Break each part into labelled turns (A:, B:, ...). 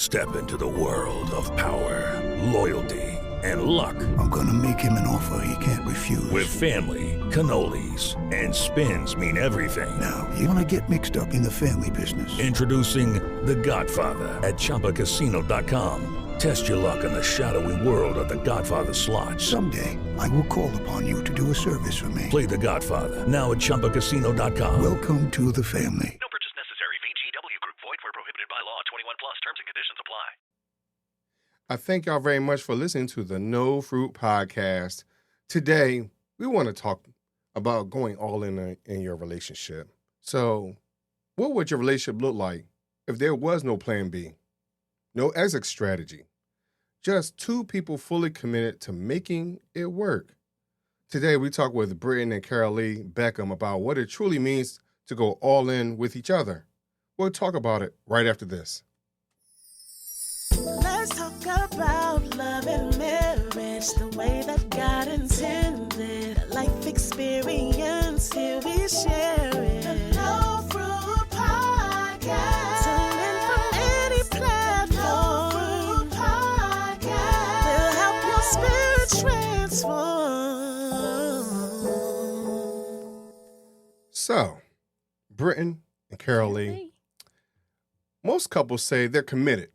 A: Step into the world of power, loyalty, and luck.
B: I'm gonna make him an offer he can't
A: With
B: refuse.
A: family, cannolis, and spins mean everything.
B: Now, you wanna get mixed up in the family business.
A: Introducing The Godfather at ChumbaCasino.com. Test your luck in the shadowy world of The Godfather slot.
B: Someday, I will call upon you to do a service for me.
A: Play The Godfather now at ChumbaCasino.com.
B: Welcome to the family.
C: No purchase necessary. VGW Group. Void where prohibited by law. 21 plus. Terms and conditions apply.
D: I thank y'all very much for listening to the No Fruit Podcast. Today, we want to talk about going all in your relationship. So, what would your relationship look like if there was no plan B, no exit strategy, just two people fully committed to making it work? Today, we talk with Britton and Carolee Beckham about what it truly means to go all in with each other. We'll talk about it right after this.
E: Let's talk about love and marriage the way that God intended. Life experience, here we share it. The No Fruit Podcast. Tune in from any platform. No Fruit Podcast. We'll help your spirit transform.
D: So, Britton and Carolee, most couples say they're committed,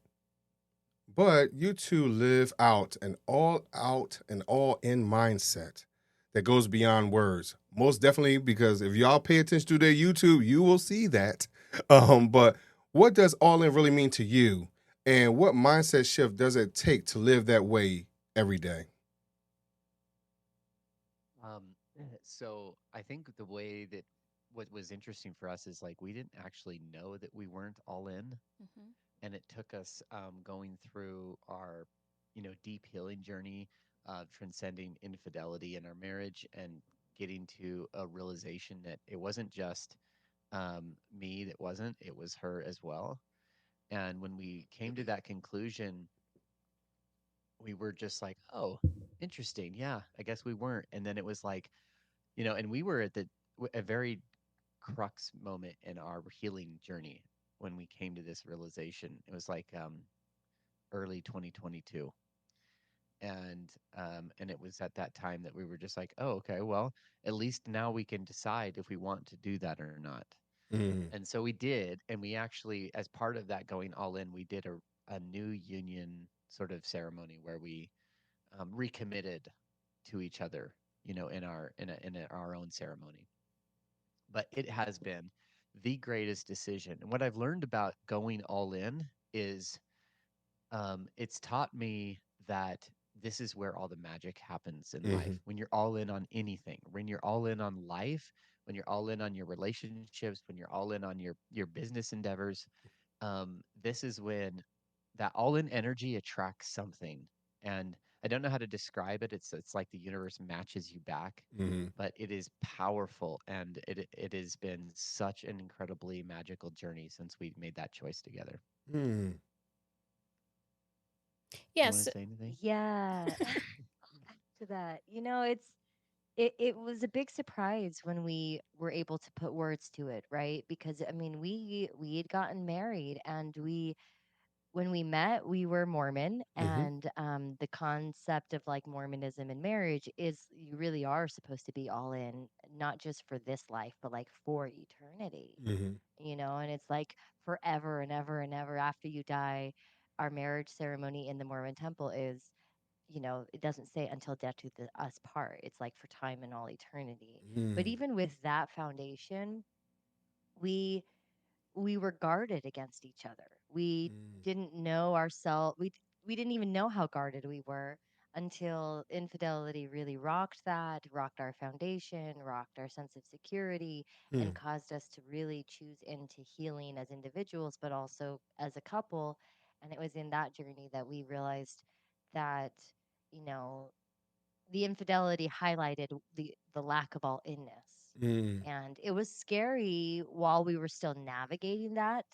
D: but you two live out an all-in mindset that goes beyond words. Most definitely, because if y'all pay attention to their YouTube, you will see that. But what does all in really mean to you? And what mindset shift does it take to live that way every day?
F: So I think the way that what was interesting for us is like we didn't actually know that we weren't all in, and it took us going through our, deep healing journey, transcending infidelity in our marriage, and getting to a realization that it wasn't just me that wasn't, it was her as well. And when we came to that conclusion, we were just like, oh, interesting. Yeah, I guess we weren't. And then it was like, and we were at a very crux moment in our healing journey when we came to this realization. It was like early 2022. And it was at that time that we were just like, oh, okay, well, at least now we can decide if we want to do that or not. And so we did, and we actually, as part of that going all in, we did a new union sort of ceremony where we recommitted to each other, in our own ceremony. But it has been the greatest decision. And what I've learned about going all in is it's taught me that this is where all the magic happens in life. When you're all in on anything, when you're all in on life, when you're all in on your relationships, when you're all in on your business endeavors, this is when that all in energy attracts something. And I don't know how to describe it. It's like the universe matches you back, but it is powerful, and it has been such an incredibly magical journey since we made that choice together.
D: Mm.
F: You want
G: Yes.
F: to say anything?
H: Yeah, to that. It was a big surprise when we were able to put words to it, right? Because I mean, we had gotten married, and when we met, we were Mormon, and the concept of like Mormonism and marriage is you really are supposed to be all in, not just for this life, but like for eternity, and it's like forever and ever and ever after you die. Our marriage ceremony in the Mormon temple is, it doesn't say until death do us part. It's like for time and all eternity. But even with that foundation, we we were guarded against each other. We didn't know ourselves. We didn't even know how guarded we were until infidelity really rocked our foundation, rocked our sense of security, and caused us to really choose into healing as individuals, but also as a couple. And it was in that journey that we realized that, you know, the infidelity highlighted the lack of all inness. And it was scary while we were still navigating that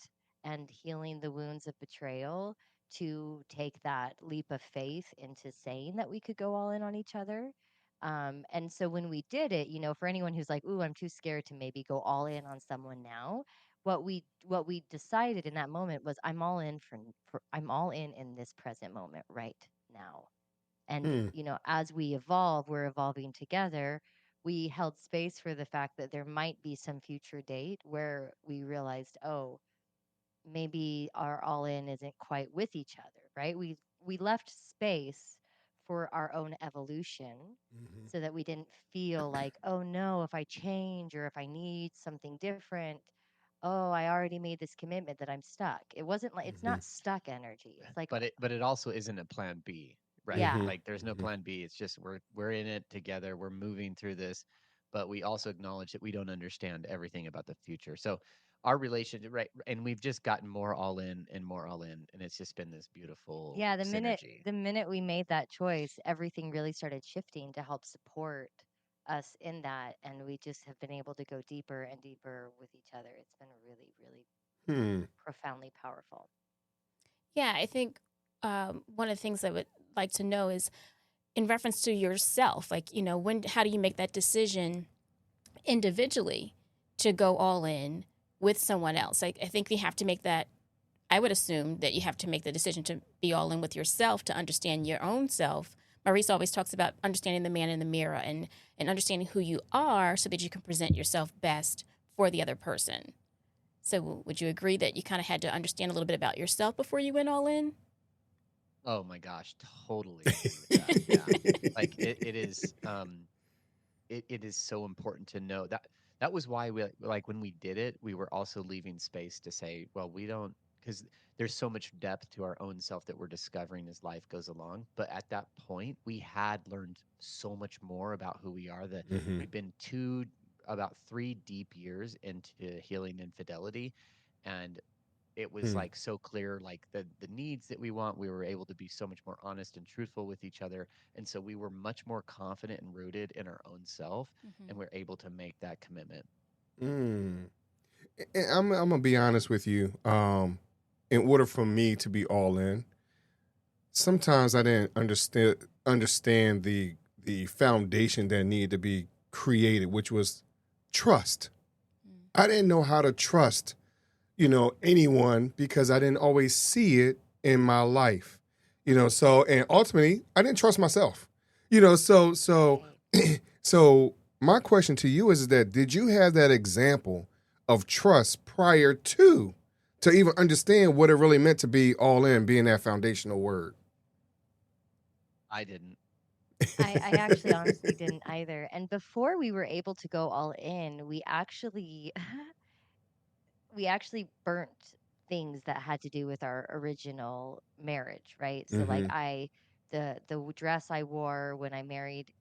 H: and healing the wounds of betrayal to take that leap of faith into saying that we could go all in on each other. And so when we did it, for anyone who's like, ooh, I'm too scared to maybe go all in on someone now, what we decided in that moment was I'm all in for I'm all in this present moment right now. And
D: Hmm.
H: as we evolve, we're evolving together. We held space for the fact that there might be some future date where we realized, oh, maybe our all in isn't quite with each other, right? We left space for our own evolution
D: Mhm.
H: so that we didn't feel like, oh no, if I change or if I need something different, oh, I already made this commitment that I'm stuck. It wasn't like it's
D: Mhm.
H: not stuck energy. It's like,
F: But it also isn't a plan B, right?
H: yeah,
D: Mhm.
F: Like there's no
D: Mhm.
F: plan B. It's just we're in it together. We're moving through this, but we also acknowledge that we don't understand everything about the future. So our relationship, right? And we've just gotten more all in and more all in, and it's just been this beautiful
H: yeah, the minute
F: synergy.
H: the minute we made that choice, everything really started shifting to help support us in that, and we just have been able to go deeper and deeper with each other. It's been really, really
D: Hmm.
H: profoundly powerful.
G: Yeah, I think one of the things I would like to know is in reference to yourself, like, how do you make that decision individually to go all in with someone else? Like, I think you have to make that, I would assume that you have to make the decision to be all in with yourself to understand your own self. Maurice always talks about understanding the man in the mirror and understanding who you are so that you can present yourself best for the other person. So would you agree that you kind of had to understand a little bit about yourself before you went all in?
F: Oh my gosh, totally agree with that. Yeah. Like it is it is so important to know that that was why we like when we did it, we were also leaving space to say, well, we don't because there's so much depth to our own self that we're discovering as life goes along. But at that point, we had learned so much more about who we are that
D: Mhm.
F: we've been about 3 deep years into healing infidelity. And it was
D: Hmm.
F: like so clear like the needs that we want, we were able to be so much more honest and truthful with each other, and so we were much more confident and rooted in our own self, and
G: Mm-hmm.
F: we're able to make that commitment.
D: Mm. And I'm gonna be honest with you. In order for me to be all in, sometimes I didn't understand the foundation that needed to be created, which was trust. I didn't know how to trust, anyone because I didn't always see it in my life. So and ultimately I didn't trust myself. So
H: Right.
D: so my question to you is that did you have that example of trust prior to even understand what it really meant to be all in, being that foundational word?
F: I didn't.
H: I actually honestly didn't either. And before we were able to go all in, we actually burnt things that had to do with our original marriage, right? So like
D: Mm-hmm.
H: the dress I wore when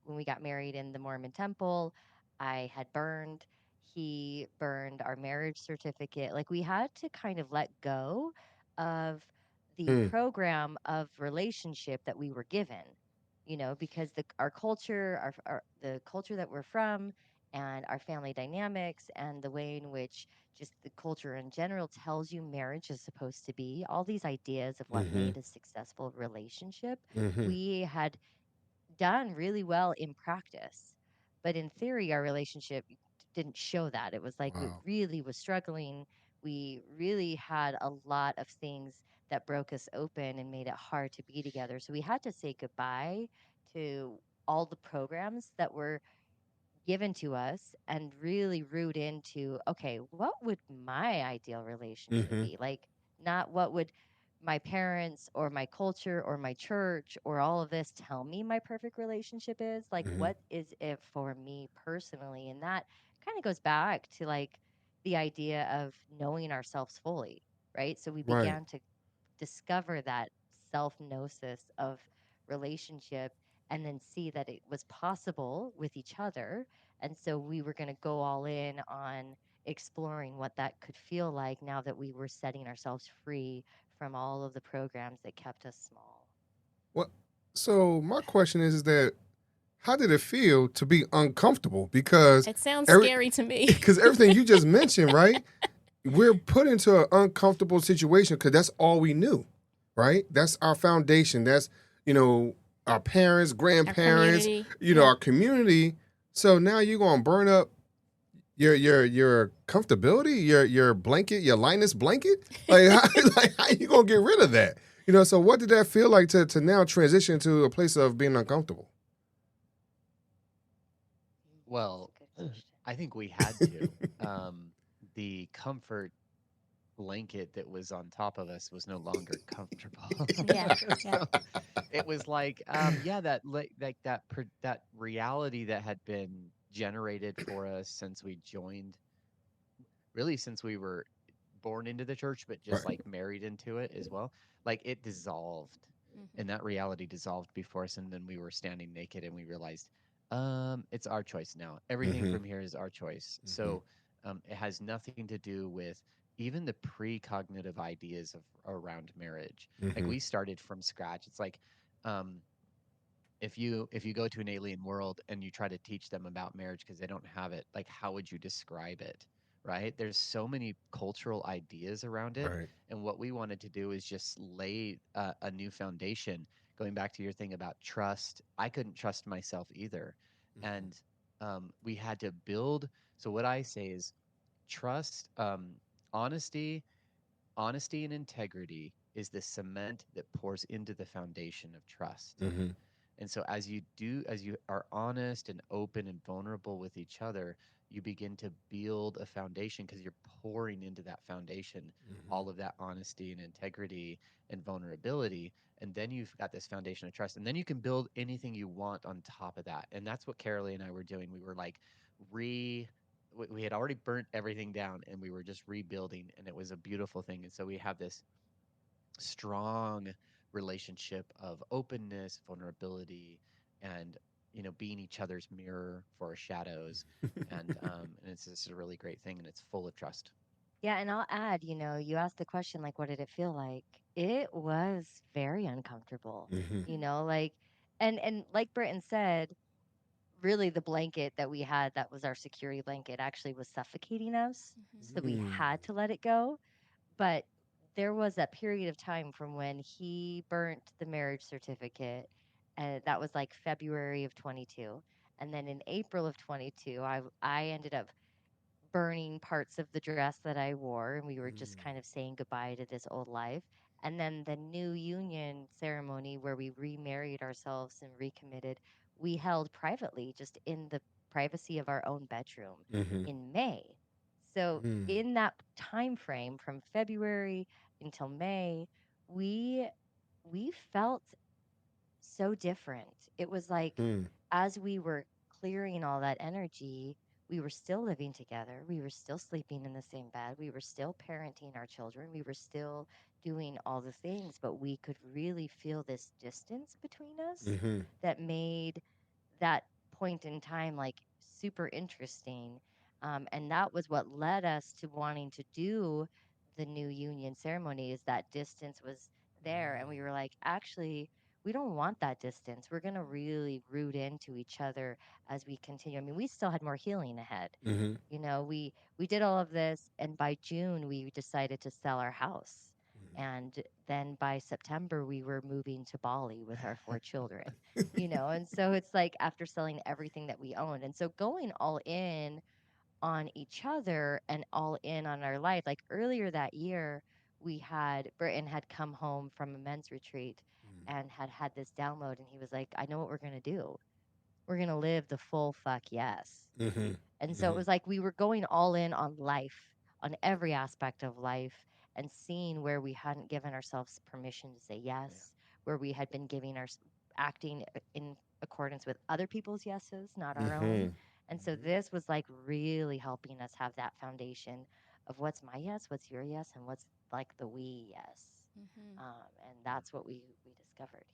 H: we got married in the Mormon temple, I had burned. He burned our marriage certificate. Like we had to kind of let go of the
D: Mm,
H: program of relationship that we were given, because our culture, the culture that we're from, and our family dynamics, and the way in which just the culture in general tells you marriage is supposed to be, all these ideas of what
D: mm-hmm.
H: made a successful relationship,
D: Mm-hmm.
H: we had done really well in practice. But in theory, our relationship didn't show that. It was like we
D: Wow.
H: really was struggling. We really had a lot of things that broke us open and made it hard to be together. So we had to say goodbye to all the programs that were given to us and really root into, okay, what would my ideal relationship
D: Mm-hmm.
H: be? Like, not what would my parents or my culture or my church or all of this tell me my perfect relationship is. Like,
D: Mm-hmm.
H: what is it for me personally? And that kind of goes back to like the idea of knowing ourselves fully, right? So we
D: Right.
H: began to discover that self gnosis of relationship and then see that it was possible with each other. And so we were going to go all in on exploring what that could feel like now that we were setting ourselves free from all of the programs that kept us small.
D: Well, so my question is that how did it feel to be uncomfortable? Because
G: It sounds
D: every
G: scary to me.
D: because everything you just mentioned, right? We're put into an uncomfortable situation because that's all we knew, right? That's our foundation. That's, you know, our parents,
G: Our
D: grandparents,
G: community. Yeah.
D: our community. So now you're going to burn up your comfortability, your blanket, your Linus blanket. Like how you gonna get rid of that? So what did that feel like to now transition to a place of being uncomfortable?
F: Well,
H: That's a good question.
F: I think we had to. The comfort blanket that was on top of us was no longer comfortable.
G: Yeah, yeah.
F: So it was like, yeah, that reality that had been generated for us since we joined, really since we were born into the church, but just
D: Right.
F: like married into it as well. Like it dissolved, and
G: Mhm.
F: that reality dissolved before us, and then we were standing naked, and we realized, it's our choice now. Everything
D: Mm-hmm.
F: from here is our choice.
D: Mm-hmm.
F: So, it has nothing to do with even the precognitive ideas of around marriage. Like
D: Mm-hmm.
F: we started from scratch. It's like, um, if you go to an alien world and you try to teach them about marriage because they don't have it, like how would you describe it? Right? There's so many cultural ideas around it,
D: Right.
F: and what we wanted to do is just lay a new foundation. Going back to your thing about trust, I couldn't trust myself either,
D: Mm-hmm.
F: and we had to build. So what I say is trust, honesty, honesty and integrity is the cement that pours into the foundation of trust.
D: Mm-hmm.
F: And so as you are honest and open and vulnerable with each other, you begin to build a foundation because you're pouring into that foundation
D: Mm-hmm.
F: all of that honesty and integrity and vulnerability. And then you've got this foundation of trust. And then you can build anything you want on top of that. And that's what Carolee and I were doing. We were like we had already burnt everything down and we were just rebuilding, and it was a beautiful thing. And so we have this strong relationship of openness, vulnerability, and being each other's mirror for our shadows, and it's just a really great thing, and it's full of trust.
H: Yeah, and I'll add, you asked the question, like, what did it feel like? It was very uncomfortable,
D: Mm-hmm.
H: like, and like Britton said, really the blanket that we had that was our security blanket actually was suffocating us, so we had to let it go. But there was that period of time from when he burnt the marriage certificate, and that was like February of 22. And then in April of 22, I ended up burning parts of the dress that I wore, and we were just kind of saying goodbye to this old life. And then the new union ceremony where we remarried ourselves and recommitted, we held privately, just in the privacy of our own bedroom
D: Mm-hmm.
H: in May. So in that time frame from February until May, we we felt so different. It was like
D: Mm-hmm.
H: as we were clearing all that energy, we were still living together. We were still sleeping in the same bed. We were still parenting our children. We were still doing all the things, but we could really feel this distance between us
D: Mm-hmm.
H: that made that point in time like super interesting. And that was what led us to wanting to do the new union ceremony, is that distance was there. And we were like, actually, we don't want that distance. We're going to really root into each other as we continue. I mean, we still had more healing ahead.
D: Mm-hmm.
H: We did all of this, and by June we decided to sell our house. And then by September we were moving to Bali with our 4 children. And so it's like after selling everything that we owned. And so going all in on each other and all in on our life. Like earlier that year, Britton had come home from a men's retreat and had this download, and he was like, I know what we're going to do. We're going to live the full fuck yes.
D: Mm-hmm.
H: And so it was like we were going all in on life, on every aspect of life, and seeing where we hadn't given ourselves permission to say
F: Yeah.
H: yes, where we had been acting in accordance with other people's yeses, not our
D: Mm-hmm.
H: own. And so this was like really helping us have that foundation of what's my yes, what's your yes, and what's like the we yes.
G: Mhm.
H: And that's what we discovered.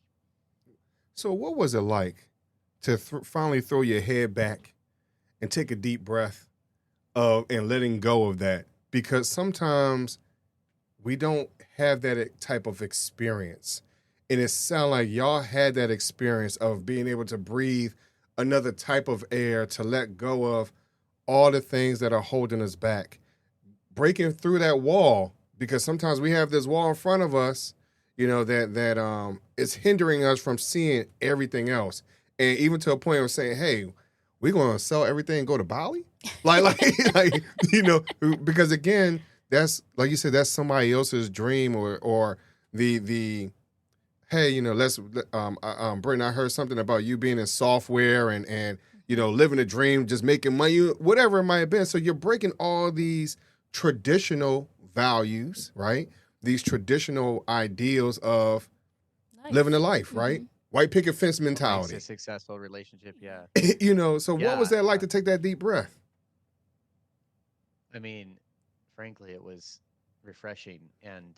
D: So what was it like to finally throw your head back and take a deep breath of and letting go of that? Because sometimes we don't have that type of experience. And it sounds like y'all had that experience of being able to breathe another type of air, to let go of all the things that are holding us back, breaking through that wall, because sometimes we have this wall in front of us, that is hindering us from seeing everything else. And even to a point of saying, hey, we're gonna sell everything and go to Bali? Like because again, that's like you said, that's somebody else's dream or the hey, let's Britton, I heard something about you being in software and living a dream, just making money, whatever it might have been. So you're breaking all these traditional values, right? These traditional ideals of living a life, right? White picket fence
F: What makes a
D: mentality.
F: successful relationship? Yeah.
D: So what was
F: Yeah.
D: that like to take that deep breath?
F: I mean, frankly, it was refreshing and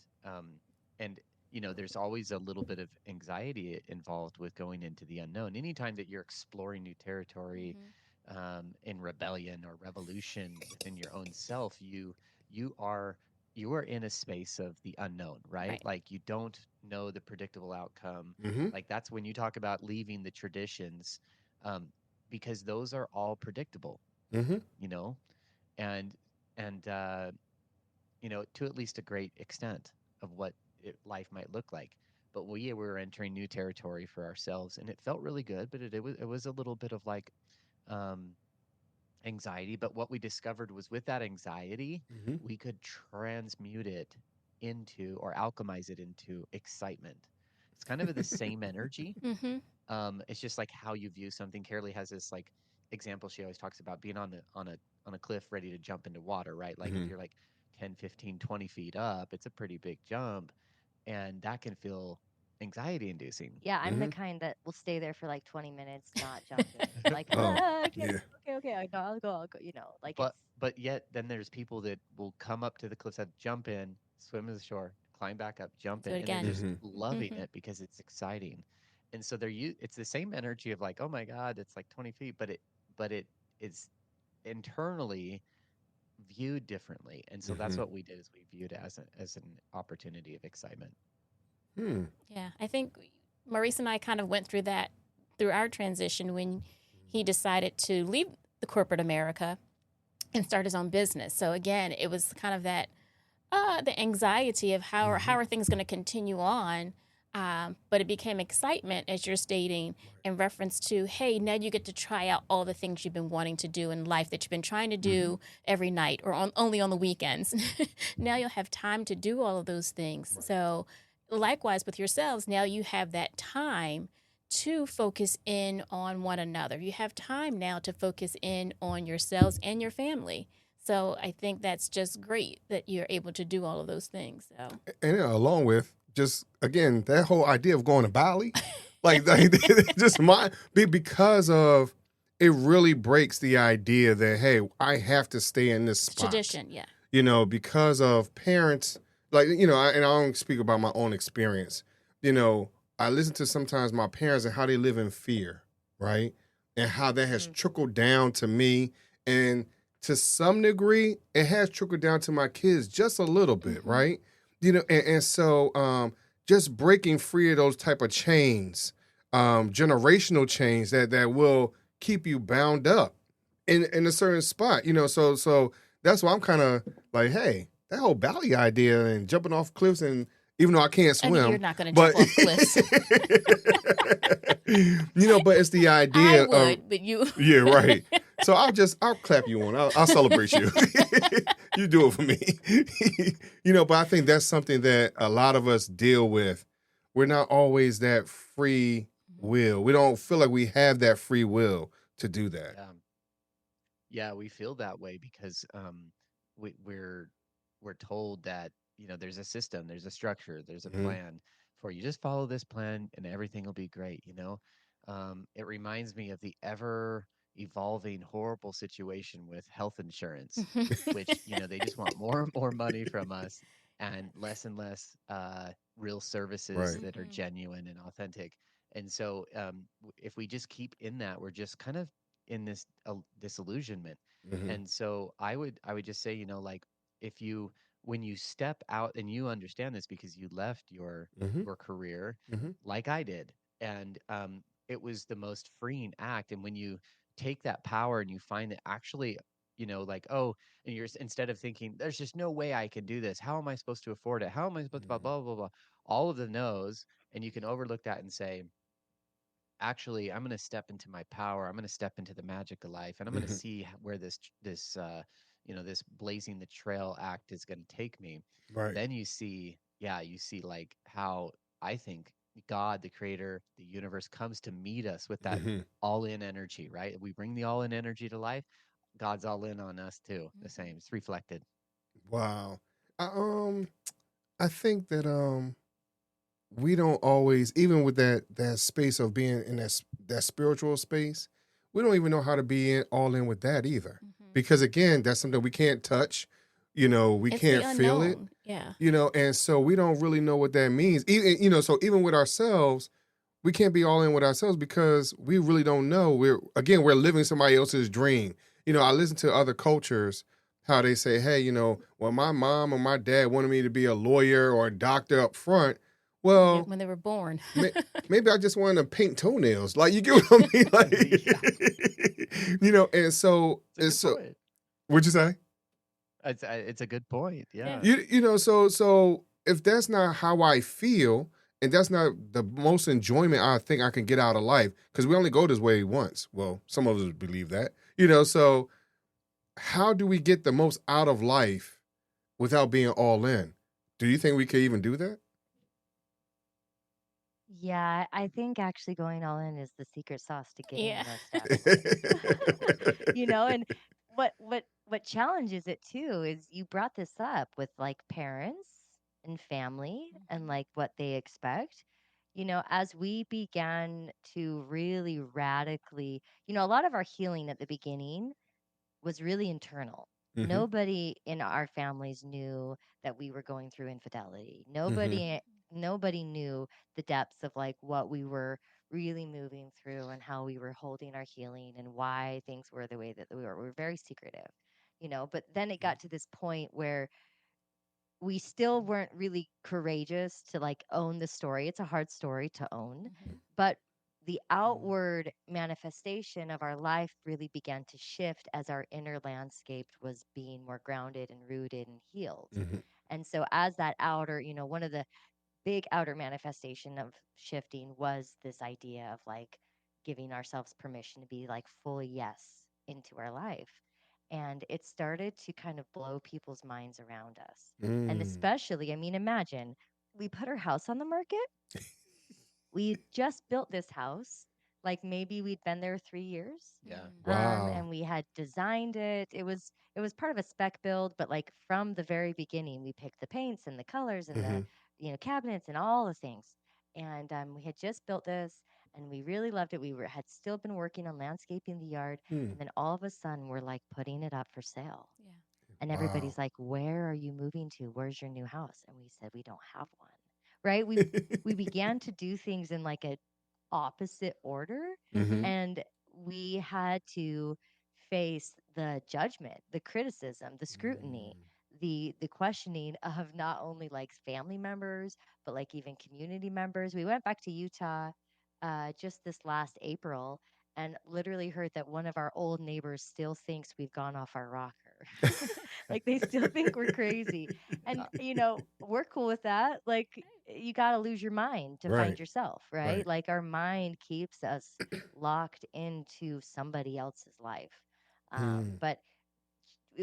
F: there's always a little bit of anxiety involved with going into the unknown. Anytime that you're exploring new territory, in rebellion or revolution within your own self, you are you are in a space of the unknown, right?
G: Right.
F: Like you don't know the predictable outcome.
D: Mm-hmm.
F: Like that's when you talk about leaving the traditions, um, because those are all predictable,
D: Mm-hmm.
F: you know, and and to at least a great extent of what life might look like. But we were entering new territory for ourselves, and it felt really good. But it was a little bit of like um, anxiety. But what we discovered was with that anxiety,
D: Mm-hmm.
F: we could transmute it into or alchemize it into excitement. It's kind of the same energy.
G: Mm-hmm.
F: It's just like how you view something. Carolee has this like example she always talks about being on a cliff ready to jump into water, right? Like if
D: Mm-hmm.
F: you're like 10, 15, 20 feet up, it's a pretty big jump, and that can feel anxiety inducing.
H: Yeah, I'm the
D: Mm-hmm.
H: kind that will stay there for like 20 minutes, not jumping. Like,
D: Oh,
H: I can't.
D: yeah.
H: Okay, I'll go. Like
F: but
H: it's
F: but yet then there's people that will come up to the cliffside, jump in, swim to the shore, climb back up, jump
G: Do
F: in,
G: it
F: and they're
G: again.
F: just
D: Mm-hmm.
F: loving
G: Mm-hmm.
F: it because it's exciting. And so it's the same energy of like, oh my God, it's like 20 feet, but it is internally viewed differently. And so that's
D: Mm-hmm.
F: what we did is we viewed it as an opportunity of excitement.
D: Hmm.
G: Yeah, I think Maurice and I kind of went through that through our transition when he decided to leave the corporate America and start his own business. So again, it was kind of that the anxiety of how are things going to continue on. But it became excitement, as you're stating, in reference to, hey, now you get to try out all the things you've been wanting to do in life that you've been trying to do every night or only on the weekends. Now you'll have time to do all of those things. So, likewise with yourselves, now you have that time to focus in on one another. You have time now to focus in on yourselves and your family. So I think that's just great that you're able to do all of those things. So
D: And along with just again that whole idea of going to Bali, like just because of it really breaks the idea that hey, I have to stay in this
G: it's
D: spot.
G: tradition, yeah.
D: Because of parents, and I don't speak about my own experience. I listen to sometimes my parents and how they live in fear, right? And how that has trickled down to me. And to some degree, it has trickled down to my kids just a little bit, right? And so just breaking free of those type of chains, generational chains that will keep you bound up in a certain spot, so that's why I'm kind of like, hey, that whole Bali idea and jumping off cliffs, and even though I can't
G: I know you're
D: swim,
G: not going to
D: but
G: jump off cliffs.
D: but it's the
G: I
D: idea of
G: would, but you.
D: yeah, right. So I'll clap you on. I'll celebrate you. You do it for me. But I think that's something that a lot of us deal with. We're not always that free will. We don't feel like we have that free will to do that.
F: Yeah, we feel that way because we, we're we're told that there's a system, there's a structure, there's a
D: Mm-hmm.
F: plan for you. Just follow this plan and everything will be great. It reminds me of the ever evolving horrible situation with health insurance, which they just want more and more money from us and less real services
D: Right.
F: that are genuine and authentic. And so if we just keep in that, we're just kind of in this disillusionment.
D: Mm-hmm.
F: And so I would just say, like if you when you step out and you understand this because you left
D: Mm-hmm.
F: your career
D: Mm-hmm.
F: like I did, and it was the most freeing act. And when you take that power and you find that actually, like, oh, and instead of thinking there's just no way I can do this, how am I supposed to afford it, how am I supposed to blah blah blah blah, all of the no's, and you can overlook that and say actually, I'm going to step into my power. I'm going to step into the magic of life, and I'm going to
D: Mhm.
F: see where this blazing the trail act is going to take me.
D: Right.
F: Then you see like how I think God, the creator, the universe comes to meet us with that
D: Hmm.
F: all in energy, right? We bring the all in energy to life. God's all in on us too. The same. It's reflected.
D: Wow. I, I think that we don't always, even with that space of being in that spiritual space, we don't even know how to be all in with that either. Because again, that's something we can't touch. We
G: It's the
D: can't feel it.
G: unknown. Yeah.
D: And so we don't really know what that means. Even so even with ourselves, we can't be all in with ourselves because we really don't know. We're living somebody else's dream. I listen to other cultures how they say, hey, well, my mom or my dad wanted me to be a lawyer or a doctor up front. Well,
G: When they were born.
D: maybe I just wanted to paint toenails. Like, you get what I mean? Like, and so
F: It's a good point.
D: what'd you say?
F: It's a good point. Yeah.
D: So if that's not how I feel, and that's not the most enjoyment I think I can get out of life, because we only go this way once. Well, some of us believe that. So how do we get the most out of life without being all in? Do you think we could even do that?
H: Yeah, I think actually going all in is the secret sauce to getting
G: Yeah.
H: the most out of life. And what challenges it too is you brought this up with like parents and family and like what they expect. As we began to really radically, a lot of our healing at the beginning was really internal.
D: Mm-hmm.
H: Nobody in our families knew that we were going through infidelity.
D: Mm-hmm.
H: Nobody knew the depths of like what we were really moving through and how we were holding our healing and why things were the way that we were. We were very secretive, but then it got to this point where we still weren't really courageous to like own the story. It's a hard story to own, but the outward manifestation of our life really began to shift as our inner landscape was being more grounded and rooted and healed.
D: Mm-hmm.
H: And so as that outer, one of the big outer manifestation of shifting was this idea of like giving ourselves permission to be like fully yes into our life. And it started to kind of blow people's minds around us. And
D: Mm.
H: especially, I mean, imagine we put our house on the market. We just built this house. Like maybe we'd been there 3 years.
F: Yeah.
D: Wow.
H: And we had designed it. It was part of a spec build, but like from the very beginning, we picked the paints and the colors and
D: Mm-hmm.
H: the cabinets and all the things. And we had just built this, and we really loved it. Had still been working on landscaping the yard,
D: Mm.
H: and then all of a sudden, we're like putting it up for sale.
G: Yeah.
H: And
D: Wow.
H: everybody's like, "Where are you moving to? Where's your new house?" And we said, "We don't have one." Right? We began to do things in like a opposite order,
D: Mm-hmm.
H: and we had to face the judgment, the criticism, the scrutiny, the questioning of not only like family members but like even community members. We went back to Utah just this last April and literally heard that one of our old neighbors still thinks we've gone off our rocker. Like they still think we're crazy. And we're cool with that. Like you got to lose your mind to
D: Right.
H: find yourself, right?
D: Right.
H: Like our mind keeps us locked into somebody else's life.
D: Mm.
H: But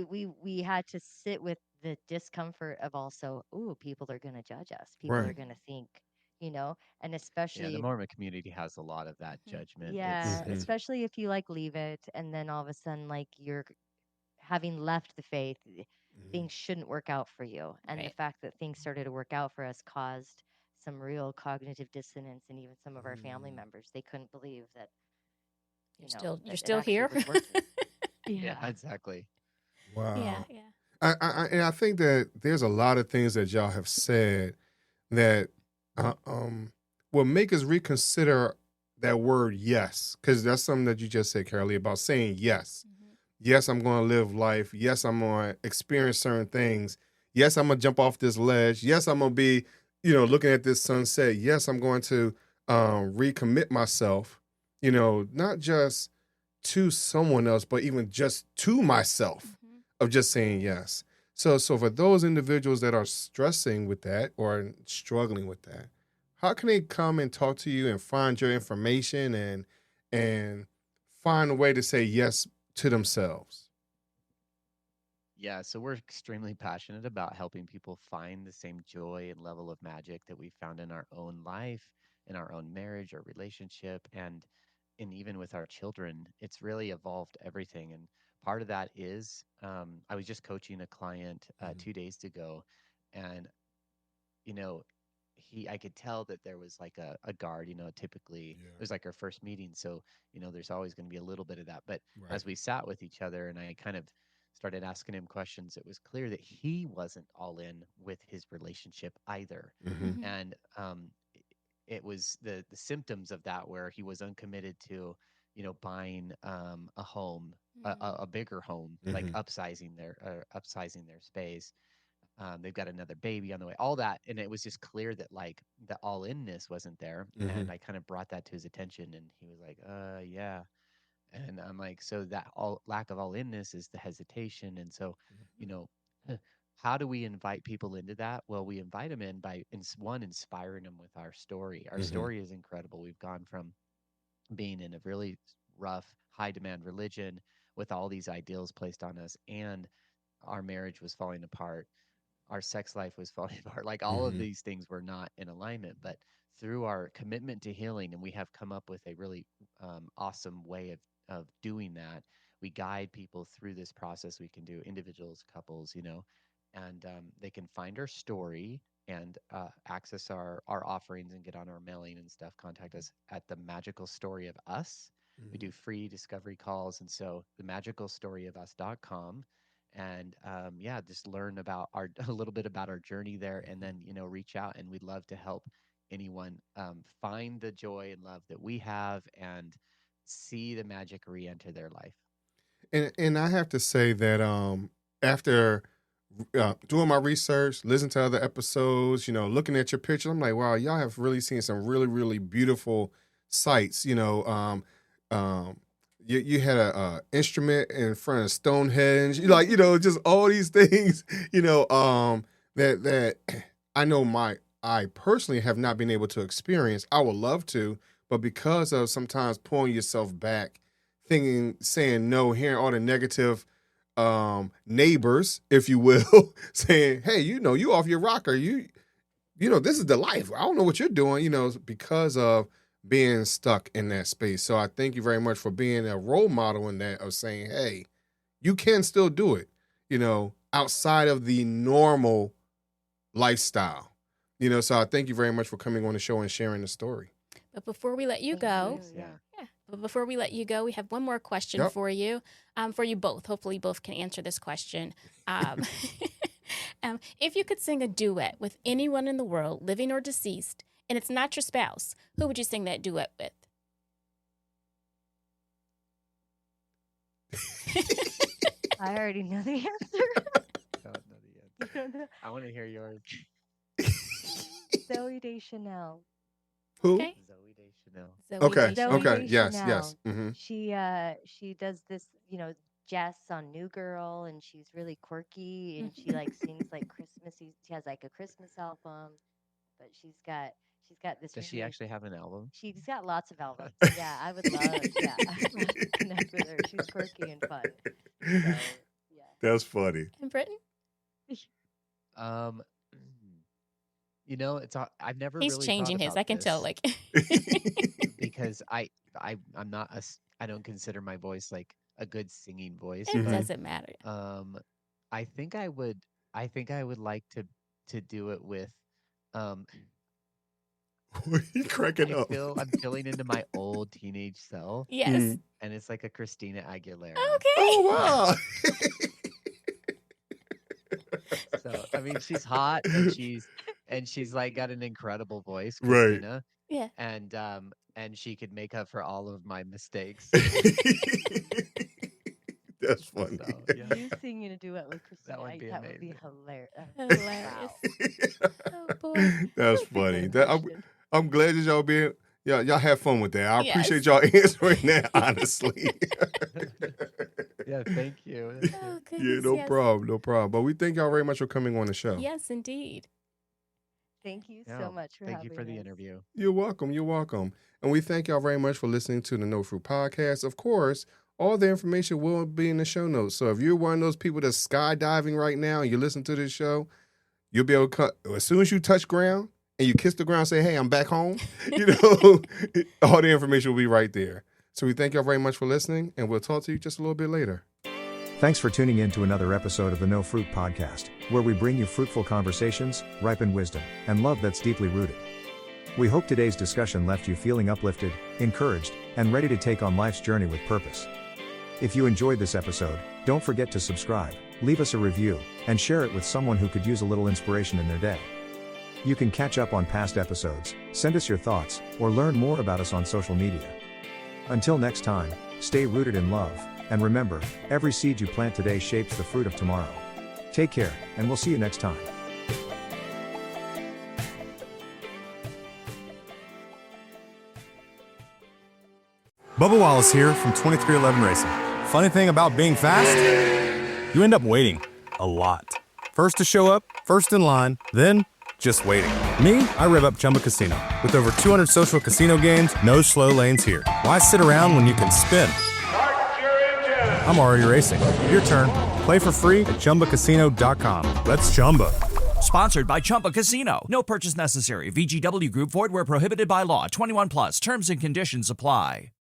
H: we had to sit with the discomfort of also, ooh, people are going to judge us. People are
D: Right.
H: going to think, and
F: Yeah. The
H: especially,
F: Mormon community has a lot of that judgment.
H: yeah,
D: Mm-hmm.
H: especially if you like leave it and then all of a sudden, like you're having left the faith,
D: Mm-hmm.
H: things shouldn't work out for you. And the
G: Right.
H: fact that things started to work out for us caused some real cognitive dissonance. And even some of our family members, they couldn't believe that,
G: You're
H: that it
G: still
H: actually
G: here.
H: was working.
F: Yeah.
H: Yeah.
F: Exactly.
D: Wow.
G: Yeah. Yeah.
D: And I think that there's a lot of things that y'all have said that will make us reconsider that word yes, because that's something that you just said, Carolee, about saying yes. Yes, I'm going to live life. Yes, I'm going to experience certain things. Yes, I'm going to jump off this ledge. Yes, I'm going to be, looking at this sunset. Yes, I'm going to recommit myself, not just to someone else, but even just to myself of just saying yes. So for those individuals that are stressing with that or struggling with that, how can they come and talk to you and find your information and find a way to say yes to themselves?
F: Yeah, so we're extremely passionate about helping people find the same joy and level of magic that we found in our own life, in our own marriage or relationship, and even with our children. It's really evolved everything. And part of that is I was just coaching a client
D: Mhm.
F: 2 days ago, and you know, I could tell that there was like a guard, typically it
D: Yeah.
F: was like our first meeting. So, there's always going to be a little bit of that. But
D: Right.
F: as we sat with each other and I kind of started asking him questions, it was clear that he wasn't all in with his relationship either.
D: Mm-hmm.
G: Mhm.
F: And it was the symptoms of that where he was uncommitted to, buying a home, a bigger home, like
D: Mm-hmm.
F: upsizing their space. They've got another baby on the way, all that. And it was just clear that like the all inness wasn't there.
D: Mm-hmm.
F: And I kind of brought that to his attention and he was like, yeah. And I'm like, so that all lack of all inness is the hesitation. And so, you know, how do we invite people into that? Well, we invite them in by inspiring them with our story. Our
D: Mm-hmm.
F: story is incredible. We've gone from being in a really rough, high demand religion with all these ideals placed on us, and our marriage was falling apart, our sex life was falling apart. Like all of
D: Mm-hmm.
F: these things were not in alignment. But through our commitment to healing, and we have come up with a really awesome way of doing that. We guide people through this process. We can do individuals, couples, and they can find our story and access our offerings and get on our mailing and stuff. Contact us at the Magical Story of Us. We
D: Mm-hmm.
F: do free discovery calls, and so the magicalstoryofus.com, and yeah, just learn about our a little bit about our journey there, and then reach out, and we'd love to help anyone find the joy and love that we have and see the magic re-enter their life.
D: And I have to say that after doing my research, listening to other episodes, looking at your pictures, I'm like, wow, y'all have really seen some really, really beautiful sights. You had a instrument in front of Stonehenge, just all these things, that I know I personally have not been able to experience. I would love to, but because of sometimes pulling yourself back, saying no, hearing all the negative neighbors, if you will, saying, hey, you off your rocker. This is the life. I don't know what you're doing, because of being stuck in that space. So I thank you very much for being a role model in that, of saying, hey, you can still do it, outside of the normal lifestyle. So I thank you very much for coming on the show and sharing the story.
G: But before we let you go,
F: Yeah.
G: But before we let you go, we have one more question
D: Yep.
G: for you both. Hopefully, you both can answer this question. If you could sing a duet with anyone in the world, living or deceased, and it's not your spouse, who would you sing that duet with?
H: I already know the answer.
F: Don't know the
H: You
F: answer.
H: don't know?
F: I want to hear yours.
H: Zoe Deschanel.
D: Who?
G: Okay.
F: Zoe Deschanel.
G: Zoe
D: Okay.
G: Deschanel.
D: Okay. Yes.
H: Deschanel.
D: Yes. Mm-hmm.
H: She does this, Jess on New Girl, and she's really quirky, and she like sings like Christmassy. She has like a Christmas album, but she's got this.
F: Does she
H: really,
F: actually have an album?
H: She's got lots of albums. Yeah, I would love. Yeah, I would love to connect with her. She's quirky and fun. So yeah.
D: That's funny.
G: And Britton?
F: Um, I've never
G: He's
F: really
G: changing
F: thought
G: his.
F: about
G: I can tell.
F: this
G: Like,
F: because I'm not I don't consider my voice like a good singing voice,
G: it
F: but
G: doesn't matter.
F: I think I would like to do it with
D: What are you cracking up?
F: I'm feeling into my old teenage self,
G: Yes.
F: and it's like a Christina Aguilera.
G: Okay.
D: Oh wow.
F: So I mean, she's hot and she's like got an incredible voice,
D: Right.
F: Christina,
G: Yeah.
F: and she could make up for all of my mistakes.
D: That's funny.
F: So, yeah.
H: You singing a duet with Christina,
F: That would be
H: that would be
F: amazing.
H: hilarious.
G: Hilarious. Oh boy.
D: That's
H: Perfect
D: funny.
H: question.
D: I'm glad that y'all have fun with that. I
G: Yes.
D: appreciate y'all answering that, honestly.
F: Yeah, thank you.
G: Oh,
D: Yeah,
G: goodness,
D: no
G: yes.
D: problem. But we thank y'all very much for coming on the show.
G: Yes, indeed.
H: Thank you
F: No,
H: so much for
F: thank you for the
H: having us.
F: interview.
D: You're welcome. You're welcome. And we thank y'all very much for listening to the No Fruit Podcast. Of course, all the information will be in the show notes. So if you're one of those people that's skydiving right now and you listen to this show, you'll be able to cut as soon as you touch ground and you kiss the ground and say, hey, I'm back home, all the information will be right there. So we thank y'all very much for listening, and we'll talk to you just a little bit later.
I: Thanks for tuning in to another episode of the No Fruit Podcast, where we bring you fruitful conversations, ripened wisdom, and love that's deeply rooted. We hope today's discussion left you feeling uplifted, encouraged, and ready to take on life's journey with purpose. If you enjoyed this episode, don't forget to subscribe, leave us a review, and share it with someone who could use a little inspiration in their day. You can catch up on past episodes, send us your thoughts, or learn more about us on social media. Until next time, stay rooted in love, and remember, every seed you plant today shapes the fruit of tomorrow. Take care, and we'll see you next time.
J: Bubba Wallace here from 2311 Racing. Funny thing about being fast, you end up waiting a lot. First to show up, first in line, then just waiting. Me, I rev up Chumba Casino. With over 200 social casino games, no slow lanes here. Why sit around when you can spin? I'm already racing. Your turn. Play for free at ChumbaCasino.com. Let's Chumba.
K: Sponsored by Chumba Casino. No purchase necessary. VGW Group. Void where prohibited by law. 21 plus. Terms and conditions apply.